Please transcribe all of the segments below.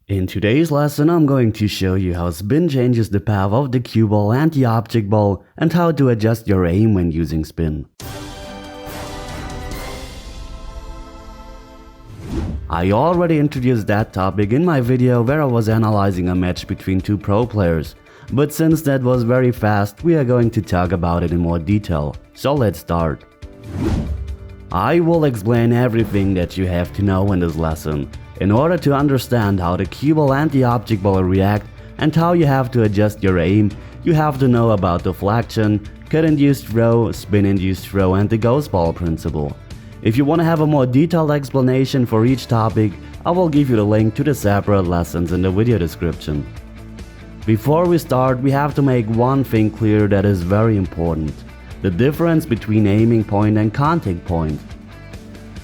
In today's lesson, I'm going to show you how spin changes the path of the cue ball and the object ball and how to adjust your aim when using spin. I already introduced that topic in my video where I was analyzing a match between two pro players, but since that was very fast, we are going to talk about it in more detail. So let's start. I will explain everything that you have to know in this lesson, in order to understand how the cue ball and the object ball react and how you have to adjust your aim. You have to know about deflection, cut-induced throw, spin-induced throw and the ghost ball principle. If you want to have a more detailed explanation for each topic, I will give you the link to the separate lessons in the video description. Before we start, we have to make one thing clear that is very important: the difference between aiming point and contact point.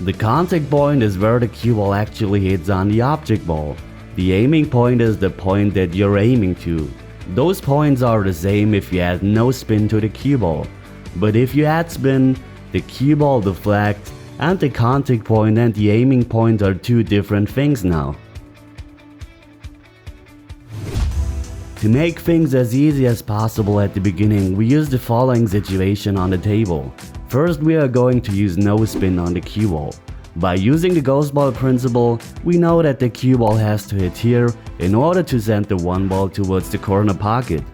The contact point is where the cue ball actually hits on the object ball. The aiming point is the point that you're aiming to. Those points are the same if you add no spin to the cue ball. But if you add spin, the cue ball deflects, and the contact point and the aiming point are two different things now. To make things as easy as possible at the beginning, we use the following situation on the table. First, we are going to use no spin on the cue ball. By using the ghost ball principle, we know that the cue ball has to hit here in order to send the one ball towards the corner pocket.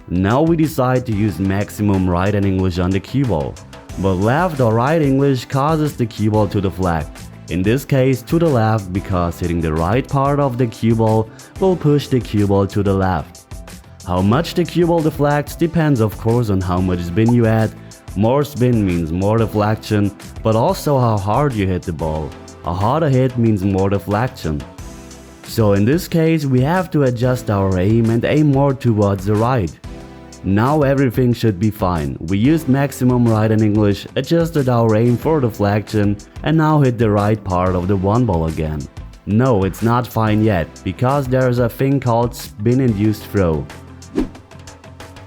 Now we decide to use maximum right and English on the cue ball. But left or right English causes the cue ball to deflect. In this case, to the left, because hitting the right part of the cue ball will push the cue ball to the left. How much the cue ball deflects depends of course on how much spin you add. More spin means more deflection, but also how hard you hit the ball. A harder hit means more deflection. So in this case, we have to adjust our aim and aim more towards the right. Now everything should be fine. We used maximum right in English, adjusted our aim for deflection, and now hit the right part of the one ball again. No, it's not fine yet, because there is a thing called spin-induced throw.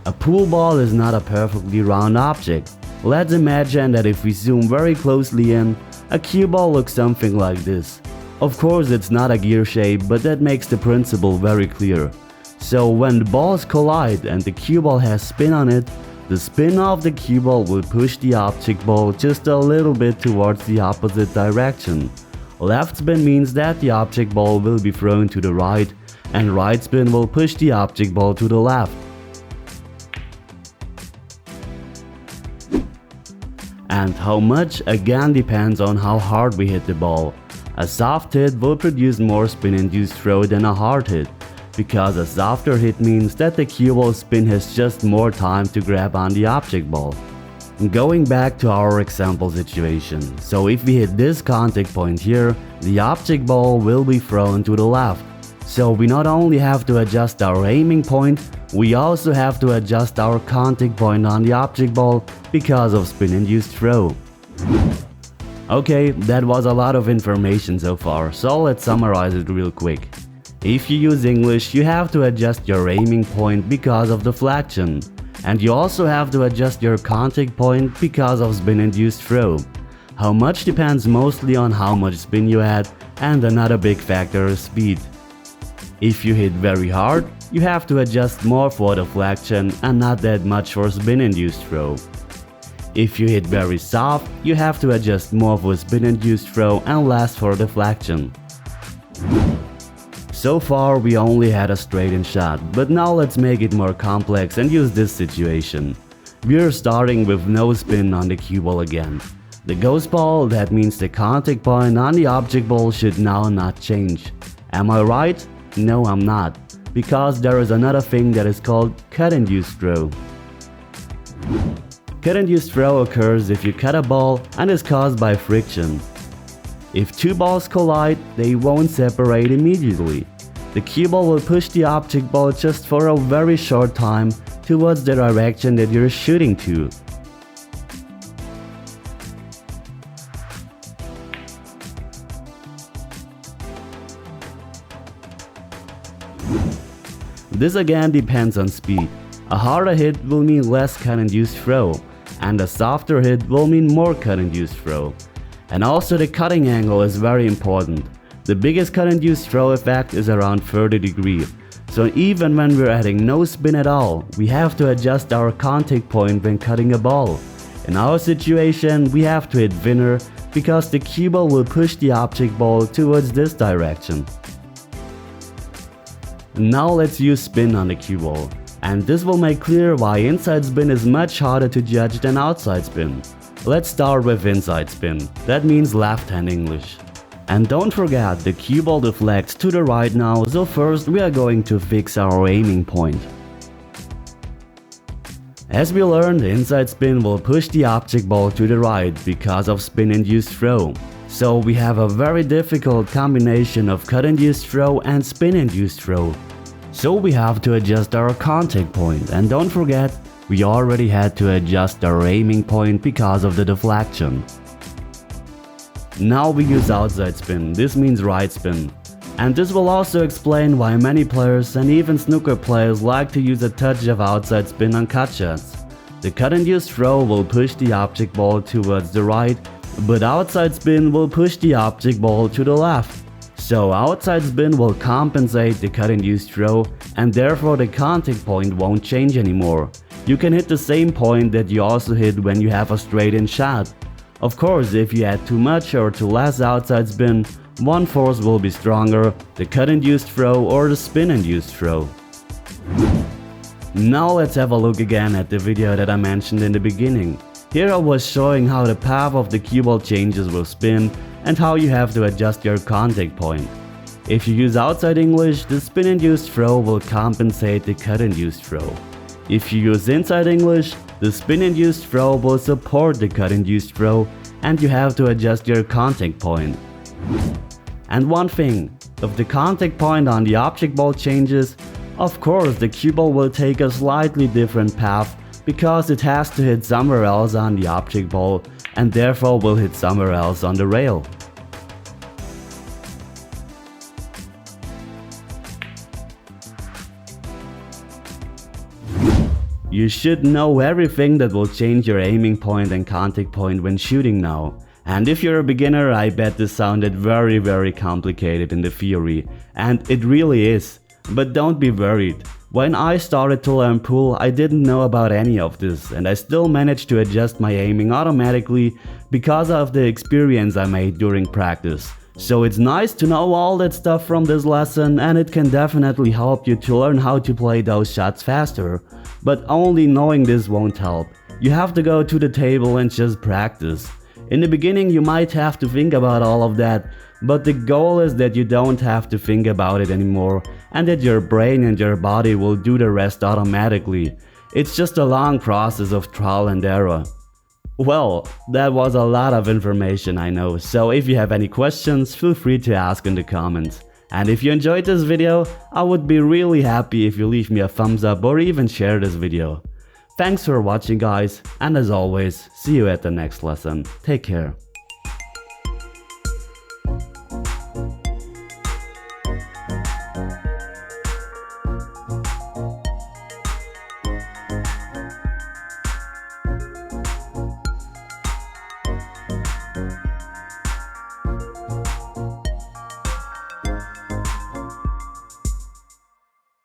A pool ball is not a perfectly round object. Let's imagine that if we zoom very closely in, a cue ball looks something like this. Of course, it's not a gear shape, but that makes the principle very clear. So when the balls collide and the cue ball has spin on it, the spin of the cue ball will push the object ball just a little bit towards the opposite direction. Left spin means that the object ball will be thrown to the right, and right spin will push the object ball to the left. And how much again depends on how hard we hit the ball. A soft hit will produce more spin-induced throw than a hard hit, because a softer hit means that the cue ball spin has just more time to grab on the object ball. Going back to our example situation, so if we hit this contact point here, the object ball will be thrown to the left. So we not only have to adjust our aiming point, we also have to adjust our contact point on the object ball because of spin-induced throw. Okay, that was a lot of information so far, so let's summarize it real quick. If you use English, you have to adjust your aiming point because of deflection. And you also have to adjust your contact point because of spin-induced throw. How much depends mostly on how much spin you add, and another big factor is speed. If you hit very hard, you have to adjust more for deflection and not that much for spin-induced throw. If you hit very soft, you have to adjust more for spin-induced throw and less for deflection. So far we only had a straight-in shot, but now let's make it more complex and use this situation. We are starting with no spin on the cue ball again. The ghost ball, that means the contact point on the object ball, should now not change. Am I right? No, I'm not, because there is another thing that is called cut-induced throw. Cut-induced throw occurs if you cut a ball and is caused by friction. If two balls collide, they won't separate immediately. The cue ball will push the object ball just for a very short time towards the direction that you're shooting to. This again depends on speed. A harder hit will mean less cut-induced throw, and a softer hit will mean more cut-induced throw. And also the cutting angle is very important. The biggest cut-induced throw effect is around 30 degrees. So even when we're adding no spin at all, we have to adjust our contact point when cutting a ball. In our situation, we have to hit winner because the cue ball will push the object ball towards this direction. Now let's use spin on the cue ball. And this will make clear why inside spin is much harder to judge than outside spin. Let's start with inside spin. That means left hand English. And don't forget, the cue ball deflects to the right now, so first we are going to fix our aiming point. As we learned, inside spin will push the object ball to the right because of spin-induced throw. So we have a very difficult combination of cut-induced throw and spin-induced throw. So we have to adjust our contact point, and don't forget, we already had to adjust our aiming point because of the deflection. Now we use outside spin, this means right spin. And this will also explain why many players and even snooker players like to use a touch of outside spin on cut shots. The cut-induced throw will push the object ball towards the right, but outside spin will push the object ball to the left. So outside spin will compensate the cut-induced throw, and therefore the contact point won't change anymore. You can hit the same point that you also hit when you have a straight-in shot. Of course, if you add too much or too less outside spin, one force will be stronger, the cut-induced throw or the spin-induced throw. Now let's have a look again at the video that I mentioned in the beginning. Here I was showing how the path of the cue ball changes with spin and how you have to adjust your contact point. If you use outside English, the spin-induced throw will compensate the cut-induced throw. If you use inside English, the spin-induced throw will support the cut-induced throw, and you have to adjust your contact point. And one thing, if the contact point on the object ball changes, of course the cue ball will take a slightly different path because it has to hit somewhere else on the object ball and therefore will hit somewhere else on the rail. You should know everything that will change your aiming point and contact point when shooting now. And if you're a beginner, I bet this sounded very complicated in the theory. And it really is. But don't be worried. When I started to learn pool, I didn't know about any of this, and I still managed to adjust my aiming automatically because of the experience I made during practice. So it's nice to know all that stuff from this lesson, and it can definitely help you to learn how to play those shots faster. But only knowing this won't help. You have to go to the table and just practice. In the beginning you might have to think about all of that, but the goal is that you don't have to think about it anymore and that your brain and your body will do the rest automatically. It's just a long process of trial and error. Well, that was a lot of information, I know, so if you have any questions, feel free to ask in the comments. And if you enjoyed this video, I would be really happy if you leave me a thumbs up or even share this video. Thanks for watching guys, and as always, see you at the next lesson. Take care.